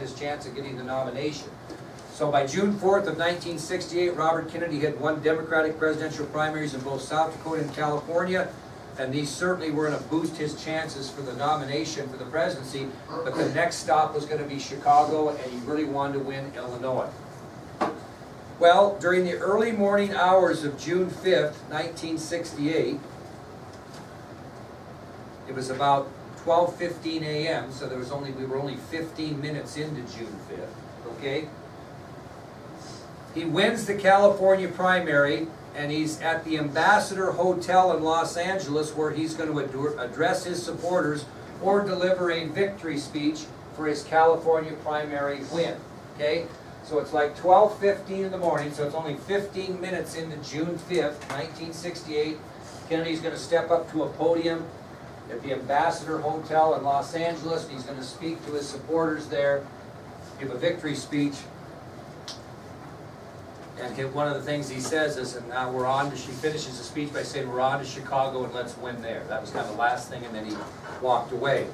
his chance of getting the nomination. So by June 4th of 1968, Robert Kennedy had won Democratic presidential primaries in both South Dakota and California, and these certainly were going to boost his chances for the nomination for the presidency, but the next stop was going to be Chicago, and he really wanted to win Illinois. Well, during the early morning hours of June 5th, 1968, it was about 12:15 a.m., so we were only 15 minutes into June 5th, okay? He wins the California primary, and he's at the Ambassador Hotel in Los Angeles, where he's going to address his supporters or deliver a victory speech for his California primary win, okay? So it's like 12:15 in the morning, so it's only 15 minutes into June 5th, 1968. Kennedy's going to step up to a podium at the Ambassador Hotel in Los Angeles, and he's going to speak to his supporters there, give a victory speech. And one of the things he says is, and now we're on to, she finishes the speech by saying, we're on to Chicago and let's win there. That was kind of the last thing, and then he walked away.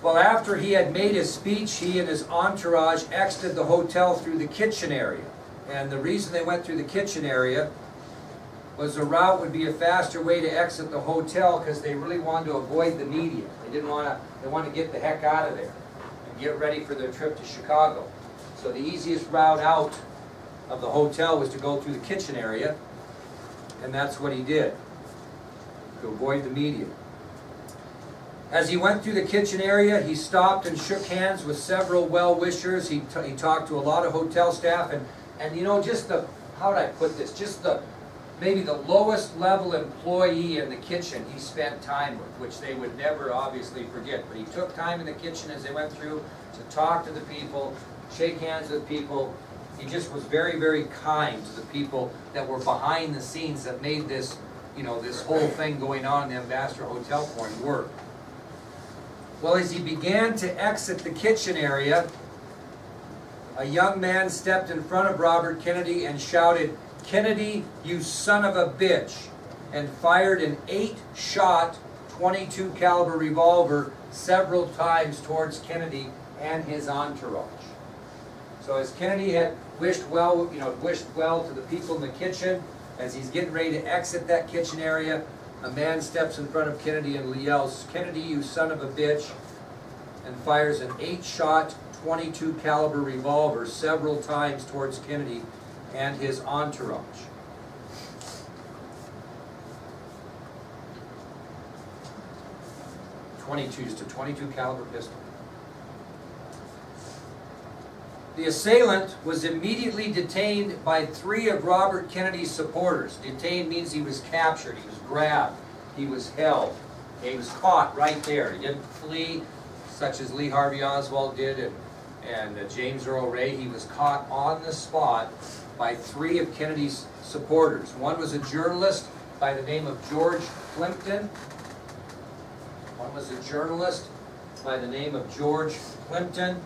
Well, after he had made his speech, he and his entourage exited the hotel through the kitchen area. And the reason they went through the kitchen area was the route would be a faster way to exit the hotel, because they really wanted to avoid the media. They wanted to get the heck out of there and get ready for their trip to Chicago. So the easiest route out of the hotel was to go through the kitchen area, and that's what he did, to avoid the media. As he went through the kitchen area, he stopped and shook hands with several well-wishers. He talked to a lot of hotel staff, and you know, just the, how would I put this, just the, maybe the lowest level employee in the kitchen he spent time with, which they would never obviously forget. But he took time in the kitchen as they went through to talk to the people, shake hands with people. He just was very, very kind to the people that were behind the scenes that made this, you know, this whole thing going on in the Ambassador Hotel for him work. Well, as he began to exit the kitchen area, a young man stepped in front of Robert Kennedy and shouted, "Kennedy, you son of a bitch," and fired an 8-shot 22 caliber revolver several times towards Kennedy and his entourage. So as Kennedy had wished well to the people in the kitchen, as he's getting ready to exit that kitchen area, a man steps in front of Kennedy and yells, "Kennedy, you son of a bitch," and fires an 8-shot 22 caliber revolver several times towards Kennedy and his entourage. Just a 22 caliber pistol. The assailant was immediately detained by 3 of Robert Kennedy's supporters. Detained means he was captured, he was grabbed, he was held. He was caught right there. He didn't flee, such as Lee Harvey Oswald did and James Earl Ray. He was caught on the spot by 3 of Kennedy's supporters. One was a journalist by the name of George Plimpton. One was a journalist by the name of George Plimpton.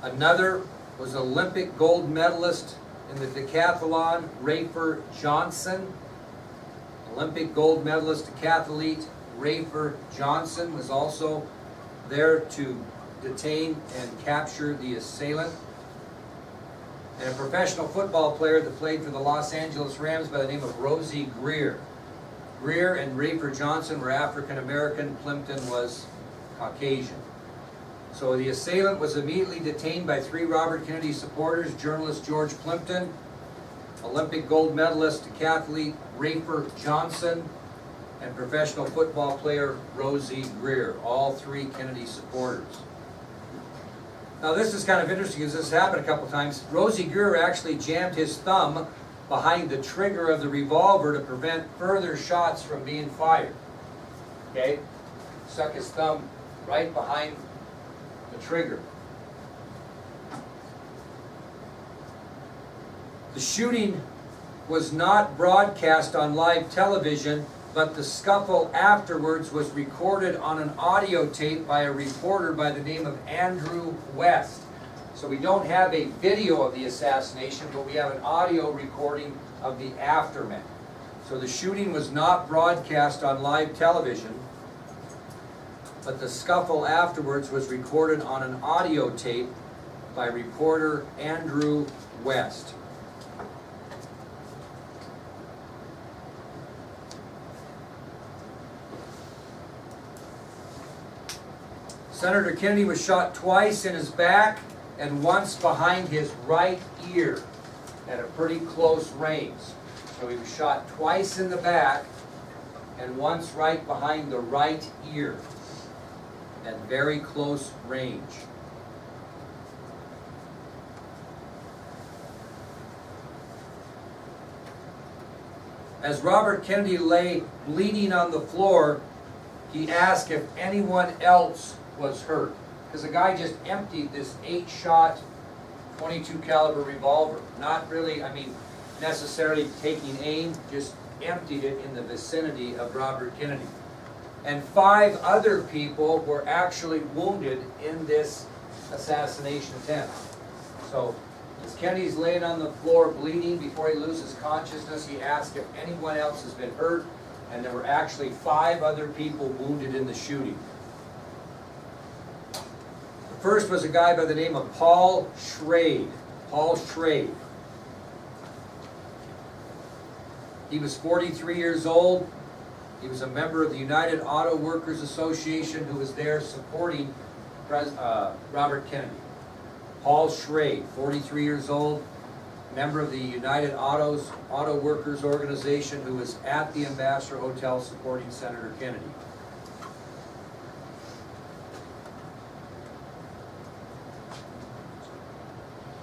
Another was Olympic gold medalist in the decathlon, Rafer Johnson. Olympic gold medalist decathlete Rafer Johnson was also there to detain and capture the assailant. And a professional football player that played for the Los Angeles Rams by the name of Rosie Greer. Greer and Rafer Johnson were African American. Plimpton was Caucasian. So the assailant was immediately detained by 3 Robert Kennedy supporters: journalist George Plimpton, Olympic gold medalist decathlete Rafer Johnson, and professional football player Rosie Greer, all 3 Kennedy supporters. Now this is kind of interesting because this happened a couple times. Rosie Greer actually jammed his thumb behind the trigger of the revolver to prevent further shots from being fired. Okay? Stuck his thumb right behind the trigger. The shooting was not broadcast on live television, but the scuffle afterwards was recorded on an audio tape by a reporter by the name of Andrew West. So we don't have a video of the assassination, but we have an audio recording of the aftermath. So the shooting was not broadcast on live television, but the scuffle afterwards was recorded on an audio tape by reporter Andrew West. Senator Kennedy was shot twice in his back and once behind his right ear at a pretty close range. So he was shot twice in the back and once right behind the right ear at very close range. As Robert Kennedy lay bleeding on the floor, he asked if anyone else was hurt. Because the guy just emptied this 8-shot 22 caliber revolver. Not really, necessarily taking aim, just emptied it in the vicinity of Robert Kennedy. And 5 other people were actually wounded in this assassination attempt. So, as Kennedy's laying on the floor bleeding before he loses consciousness, he asked if anyone else has been hurt, and there were actually 5 other people wounded in the shooting. The first was a guy by the name of Paul Schrade. Paul Schrade. He was 43 years old. He was a member of the United Auto Workers Association who was there supporting Robert Kennedy. Paul Schrade, 43 years old, member of the United Auto Workers Organization who was at the Ambassador Hotel supporting Senator Kennedy.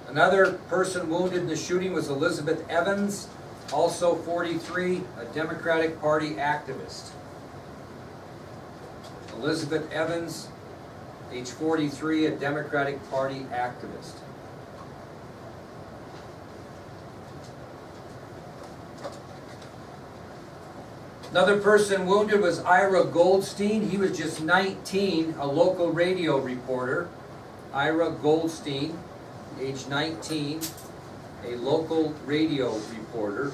Another person wounded in the shooting was Elbjvw Evans, also 43, a Democratic Party activist. Elbjvw Evans, age 43, a Democratic Party activist. Another person wounded was Ira Goldstein. He was just 19, a local radio reporter. Ira Goldstein, age 19, a local radio reporter.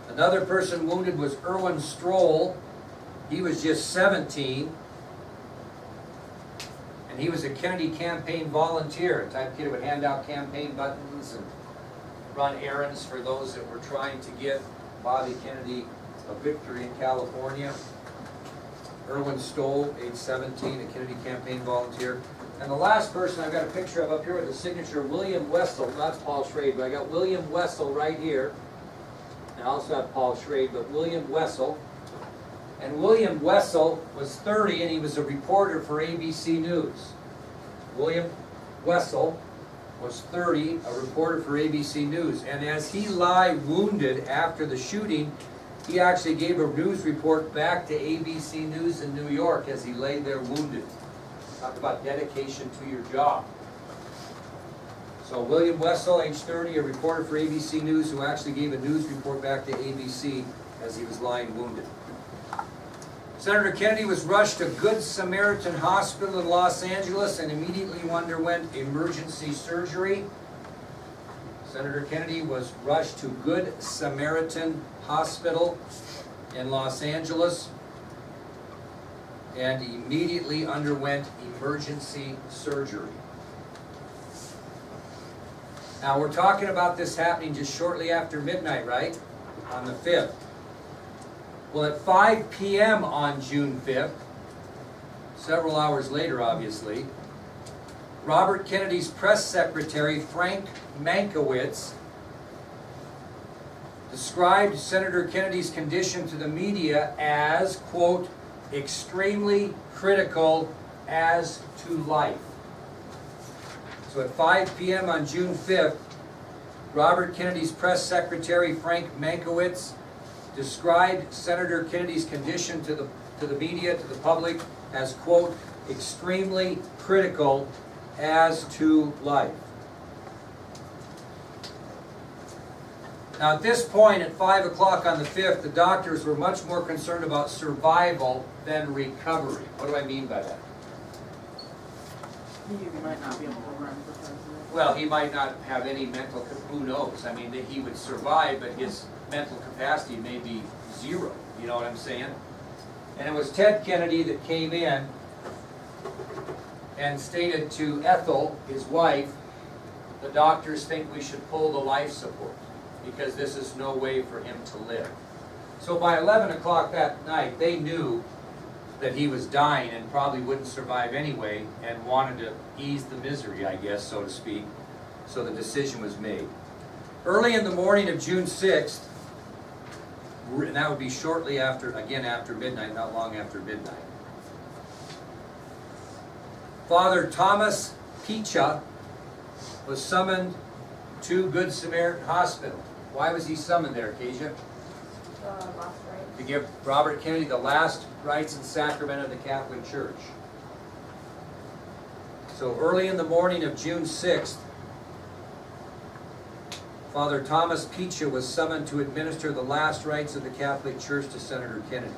Another person wounded was Erwin Stroll. He was just 17. And he was a Kennedy campaign volunteer, a type of kid who would hand out campaign buttons and run errands for those that were trying to get Bobby Kennedy a victory in California. Erwin Stoll, age 17, a Kennedy campaign volunteer. And the last person I've got a picture of up here with the signature, William Wessel. That's Paul Schrade, but I got William Wessel right here. And I also have Paul Schrade, but William Wessel. And William Wessel was 30 and he was a reporter for ABC News. William Wessel was 30, a reporter for ABC News. And as he lay wounded after the shooting, he actually gave a news report back to ABC News in New York as he lay there wounded. Talk about dedication to your job. So William Wessel, age 30, a reporter for ABC News who actually gave a news report back to ABC as he was lying wounded. Senator Kennedy was rushed to Good Samaritan Hospital in Los Angeles and immediately underwent emergency surgery. Senator Kennedy was rushed to Good Samaritan Hospital in Los Angeles and immediately underwent emergency surgery. Now we're talking about this happening just shortly after midnight, right? On the 5th. Well, at 5 p.m. on June 5th, several hours later obviously, Robert Kennedy's press secretary, Frank Mankiewicz, described Senator Kennedy's condition to the media as, quote, extremely critical as to life. So at 5 p.m. on June 5th, Robert Kennedy's press secretary, Frank Mankiewicz, described Senator Kennedy's condition to the media, to the public, as, quote, extremely critical as to life. Now at this point, at 5 o'clock on the 5th, the doctors were much more concerned about survival than recovery. What do I mean by that? He might not be able to run for president. Well, he might not have any mental, who knows? I mean, that he would survive, but his mental capacity may be zero, you know what I'm saying? And it was Ted Kennedy that came in and stated to Ethel, his wife, the doctors think we should pull the life support because this is no way for him to live. So by 11 o'clock that night, they knew that he was dying and probably wouldn't survive anyway, and wanted to ease the misery, I guess, so to speak. So the decision was made. Early in the morning of June 6th, and that would be shortly after, again after midnight, not long after midnight, Father Thomas Picha was summoned to Good Samaritan Hospital. Why was he summoned there, Kezia? To give Robert Kennedy the last rites and sacrament of the Catholic Church. So early in the morning of June 6th, Father Thomas Picha was summoned to administer the last rites of the Catholic Church to Senator Kennedy.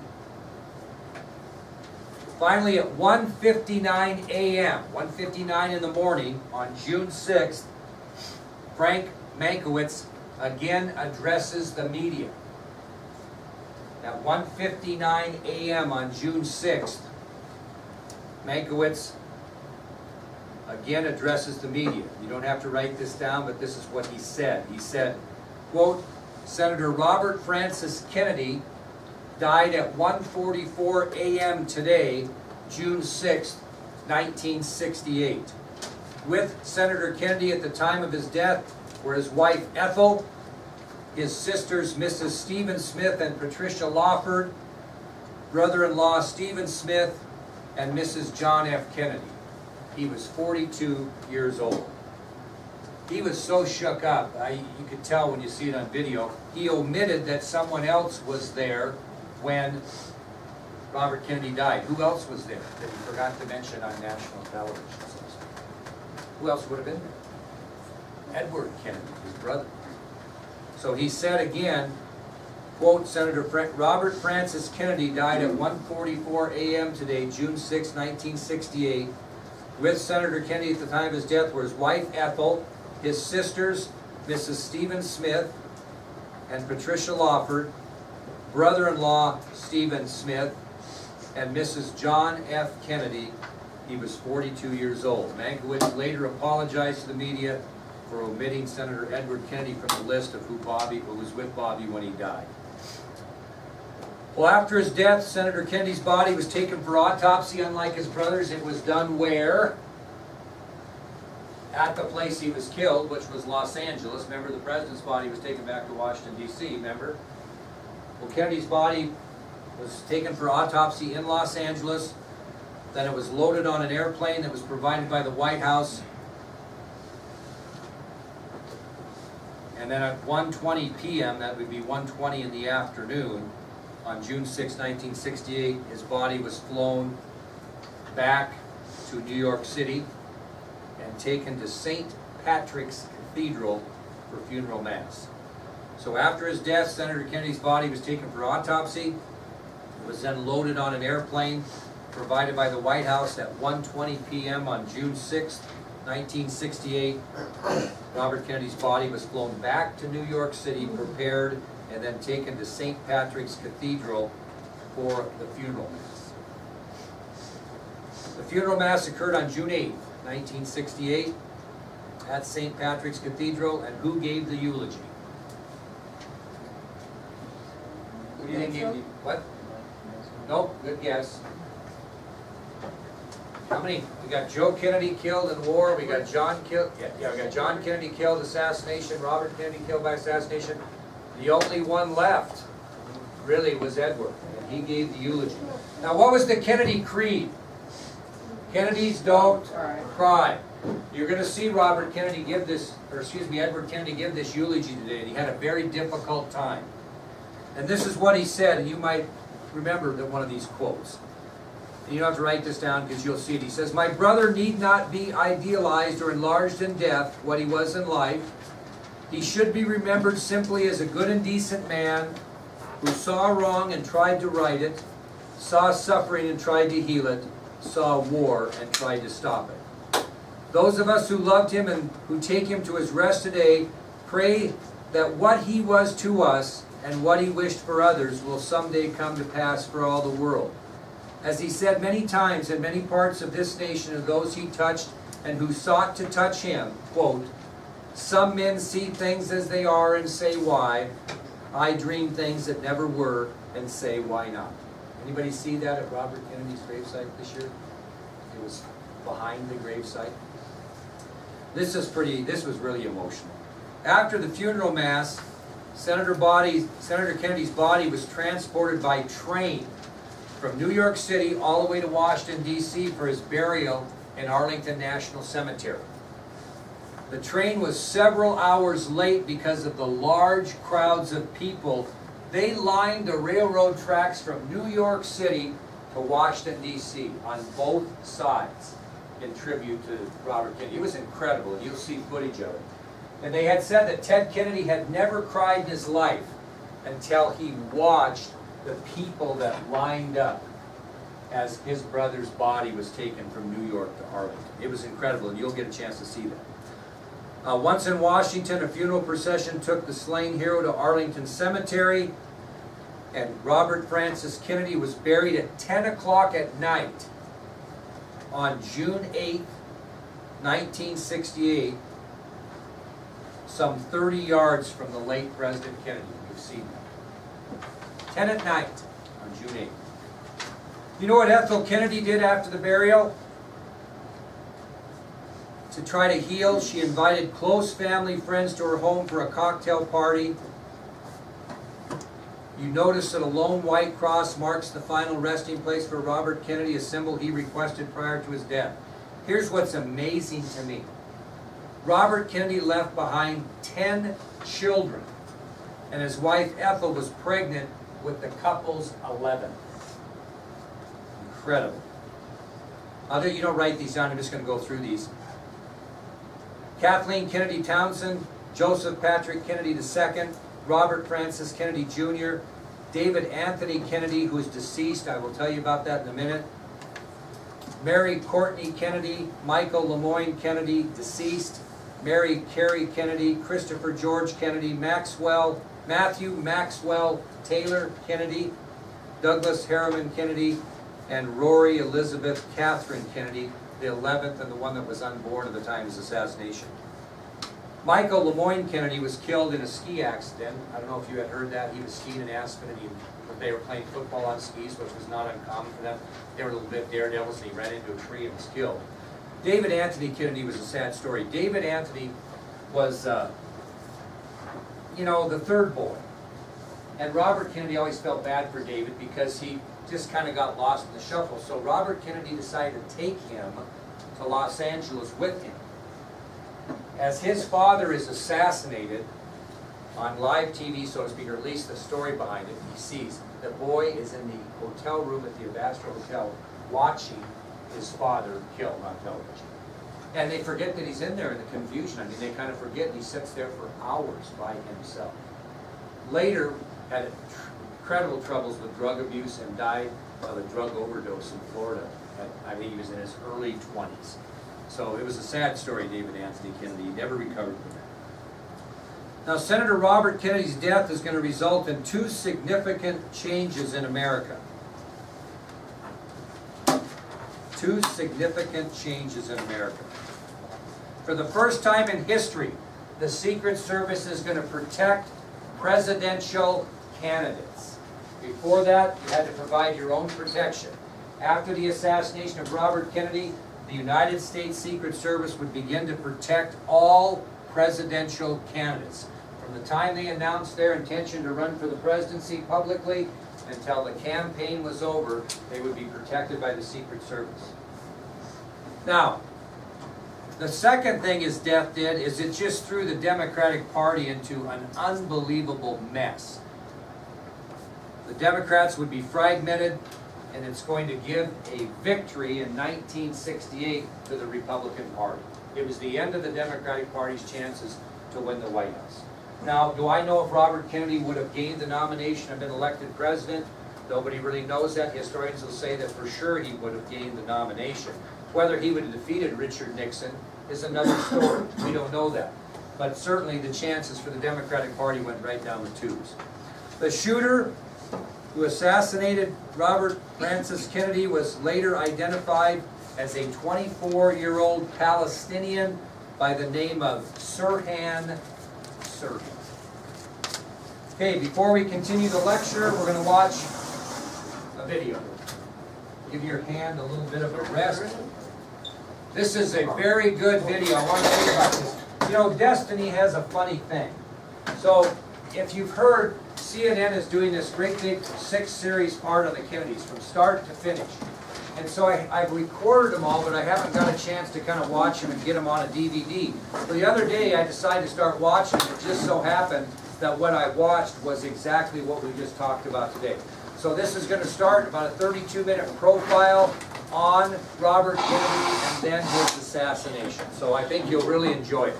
Finally, at 1:59 a.m., 1:59 in the morning on June 6th, Frank Mankiewicz again addresses the media. At 1:59 a.m. on June 6th, Mankiewicz again addresses the media. You don't have to write this down, but this is what he said. He said, quote, Senator Robert Francis Kennedy died at 1:44 a.m. today, June 6, 1968. With Senator Kennedy at the time of his death were his wife Ethel, his sisters Mrs. Stephen Smith and Patricia Lawford, brother-in-law Stephen Smith, and Mrs. John F. Kennedy. He was 42 years old. He was so shook up, you could tell when you see it on video. He omitted that someone else was there when Robert Kennedy died. Who else was there that he forgot to mention on national television? Who else would have been there? Edward Kennedy, his brother. So he said again, quote, Senator Robert Francis Kennedy died at 1:44 a.m. today, June 6, 1968. With Senator Kennedy at the time of his death were his wife Ethel, his sisters Mrs. Stephen Smith and Patricia Lawford, brother-in-law Stephen Smith, and Mrs. John F. Kennedy. He was 42 years old. Mankiewicz later apologized to the media for omitting Senator Edward Kennedy from the list of who was with Bobby when he died. Well, after his death, Senator Kennedy's body was taken for autopsy. Unlike his brother's, it was done where? At the place he was killed, which was Los Angeles. Remember, the president's body was taken back to Washington, D.C., remember? Well, Kennedy's body was taken for autopsy in Los Angeles. Then it was loaded on an airplane that was provided by the White House. And then at 1:20 p.m., that would be 1:20 in the afternoon, on June 6, 1968, his body was flown back to New York City and taken to St. Patrick's Cathedral for funeral mass. So after his death, Senator Kennedy's body was taken for autopsy. It was then loaded on an airplane provided by the White House at 1:20 p.m. on June 6, 1968. Robert Kennedy's body was flown back to New York City, prepared, and then taken to St. Patrick's Cathedral for the funeral mass. The funeral mass occurred on June 8, 1968 at St. Patrick's Cathedral, and who gave the eulogy? Who do you think gave the, what? Nope, good guess. How many? We got Joe Kennedy killed in war. We got John killed. Yeah, we got John Kennedy killed, assassination. Robert Kennedy killed by assassination. The only one left, really, was Edward, and he gave the eulogy. Now, what was the Kennedy creed? Kennedys don't cry. You're going to see Robert Kennedy give this, or excuse me, Edward Kennedy give this eulogy today, and he had a very difficult time. And this is what he said, and you might remember that one of these quotes. And you don't have to write this down because you'll see it. He says, "My brother need not be idealized or enlarged in death, what he was in life. He should be remembered simply as a good and decent man who saw wrong and tried to right it, saw suffering and tried to heal it, saw war and tried to stop it. Those of us who loved him and who take him to his rest today pray that what he was to us and what he wished for others will someday come to pass for all the world. As he said many times in many parts of this nation of those he touched and who sought to touch him, quote, some men see things as they are and say, why? I dream things that never were and say, why not? Anybody see that at Robert Kennedy's gravesite this year? It was behind the gravesite. This was really emotional. After the funeral mass, Senator Kennedy's body was transported by train from New York City all the way to Washington, D.C. for his burial in Arlington National Cemetery. The train was several hours late because of the large crowds of people. They lined the railroad tracks from New York City to Washington, D.C. on both sides in tribute to Robert Kennedy. It was incredible, and you'll see footage of it. And they had said that Ted Kennedy had never cried in his life until he watched the people that lined up as his brother's body was taken from New York to Arlington. It was incredible, and you'll get a chance to see that. Once in Washington, a funeral procession took the slain hero to Arlington Cemetery, and Robert Francis Kennedy was buried at 10 o'clock at night on June 8, 1968, some 30 yards from the late President Kennedy. You've seen that. 10 at night on June 8th. You know what Ethel Kennedy did after the burial? To try to heal, she invited close family friends to her home for a cocktail party. You notice that a lone white cross marks the final resting place for Robert Kennedy, a symbol he requested prior to his death. Here's what's amazing to me. Robert Kennedy left behind 10 children, and his wife Ethel was pregnant with the couple's 11th. Incredible. You don't write these down, I'm just going to go through these. Kathleen Kennedy Townsend, Joseph Patrick Kennedy II, Robert Francis Kennedy Jr., David Anthony Kennedy, who is deceased, I will tell you about that in a minute, Mary Courtney Kennedy, Michael Lemoyne Kennedy, deceased, Mary Carey Kennedy, Christopher George Kennedy, Matthew Maxwell Taylor Kennedy, Douglas Harriman Kennedy, and Rory Elizabeth Catherine Kennedy, the 11th and the one that was unborn at the time of his assassination. Michael Lemoyne Kennedy was killed in a ski accident. I don't know if you had heard that. He was skiing in Aspen, and they were playing football on skis, which was not uncommon for them. They were a little bit daredevils, and he ran into a tree and was killed. David Anthony Kennedy was a sad story. David Anthony was, the third boy. And Robert Kennedy always felt bad for David because he just kind of got lost in the shuffle. So Robert Kennedy decided to take him to Los Angeles with him. As his father is assassinated on live TV, so to speak, or at least the story behind it, he sees the boy is in the hotel room at the Ambassador Hotel watching his father killed on television. And they forget that he's in there in the confusion. I mean, they kind of forget, and he sits there for hours by himself. Later, had incredible troubles with drug abuse and died of a drug overdose in Florida. I think he was in his early 20s. So it was a sad story, David Anthony Kennedy. He never recovered from that. Now, Senator Robert Kennedy's death is going to result in two significant changes in America. Two significant changes in America. For the first time in history, the Secret Service is going to protect presidential candidates. Before that, you had to provide your own protection. After the assassination of Robert Kennedy, the United States Secret Service would begin to protect all presidential candidates. From the time they announced their intention to run for the presidency publicly until the campaign was over, they would be protected by the Secret Service. Now, the second thing his death did is it just threw the Democratic Party into an unbelievable mess. The Democrats would be fragmented, and it's going to give a victory in 1968 to the Republican Party. It was the end of the Democratic Party's chances to win the White House. Now, do I know if Robert Kennedy would have gained the nomination and been elected president? Nobody really knows that. Historians will say that for sure he would have gained the nomination. Whether he would have defeated Richard Nixon is another story. We don't know that. But certainly the chances for the Democratic Party went right down the tubes. The shooter who assassinated Robert Francis Kennedy was later identified as a 24-year-old Palestinian by the name of Sirhan Sirhan. Okay, before we continue the lecture, we're going to watch a video. Give your hand a little bit of a rest. This is a very good video. I want to tell you about this. You know, Destiny has a funny thing. So, if you've heard, CNN is doing this great big 6-series part on the Kennedys from start to finish. And so I've recorded them all, but I haven't got a chance to kind of watch them and get them on a DVD. So the other day I decided to start watching them. It just so happened that what I watched was exactly what we just talked about today. So this is going to start about a 32-minute profile on Robert Kennedy and then his assassination. So I think you'll really enjoy it.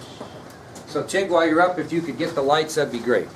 So Tig, while you're up, if you could get the lights, that'd be great.